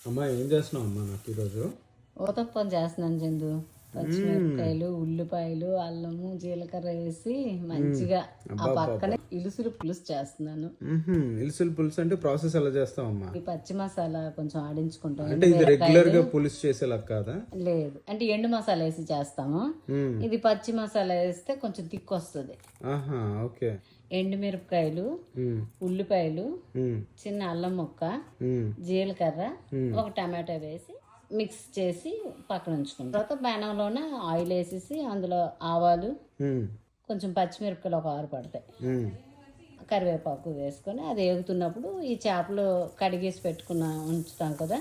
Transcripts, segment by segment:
అమ్మా ఏం చేస్తున్నావు అమ్మా నాకు ఈరోజు? ఊతప్పం చేస్తున్నాను చందు. పచ్చిమిరపకాయలు, ఉల్లిపాయలు, అల్లము, జీలకర్ర వేసి మంచిగా ఆ పక్కనే ఇలుసులు పులుసు చేస్తున్నాను. ఇలుసులు పులుసు అంటే ప్రాసెస్ ఎలా చేస్తావమ్మా? ఈ పచ్చి మసాలా కొంచెం ఆడించుకుంటాం. అంటే ఇది రెగ్యులర్ గా పులుసు చేసేలా కాదా? లేదు, అంటే ఎండు మసాలా వేసి చేస్తాము. ఇది పచ్చి మసాలా వేస్తే కొంచెం తిక్కు వస్తుంది. ఓకే. ఎండుమిరపకాయలు, ఉల్లిపాయలు, చిన్న అల్లం ముక్క, జీలకర్ర, ఒక టమాటా వేసి మిక్స్ చేసి పక్కన ఉంచుకుంటాం. తర్వాత బాణంలోన ఆయిల్ వేసేసి అందులో ఆవాలు, కొంచెం పచ్చిమిరపకాయలు ఒక 6 పడతాయి, కరివేపాకు వేసుకొని అది వేగుతున్నప్పుడు ఈ చేపలు కడిగేసి పెట్టుకున్న ఉంచుతాం కదా,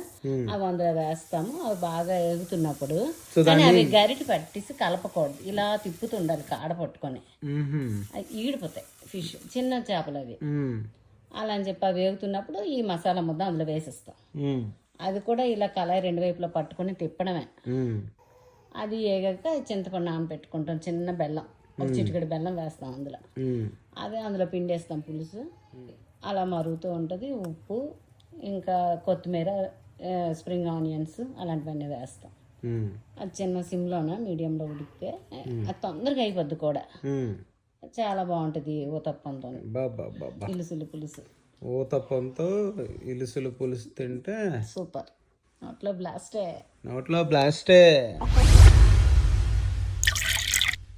అవి అందులో వేస్తాము. అవి బాగా వేగుతున్నప్పుడు కానీ అవి గరిటి పట్టేసి కలపకూడదు, ఇలా తిప్పుతుండాలి కాడ పట్టుకొని. అవి ఈడిపోతాయి ఫిష్, చిన్న చేపలు అవి. అలా అని చెప్పి అవి వేగుతున్నప్పుడు ఈ మసాలా ముద్ద అందులో వేసేస్తాం. అది కూడా ఇలా కళాయి 2 వైపులా పట్టుకొని తిప్పడమే. అది వేగాక చింతపండు నానబెట్టుకుంటాం, చిన్న బెల్లం, ఒక చిటికెడు బెల్లం వేస్తాం అందులో. అదే అందులో పిండేస్తాం పులుసు. అలా మరుగుతూ ఉంటుంది. ఉప్పు, ఇంకా కొత్తిమీర, స్ప్రింగ్ ఆనియన్స్ అలాంటివన్నీ వేస్తాం. అది చిన్న సిమ్లోన మీడియంలో ఉడికితే అది తొందరగా అయిపోద్ది కూడా. చాలా బాగుంటుంది ఊతప్పంతో ఇలుసులు పులుసు. ఊతప్పంతో ఇలుసులు పులుసు తింటే సూపర్. నోట్లో బ్లాస్టే. నోట్లో బ్లాస్టే.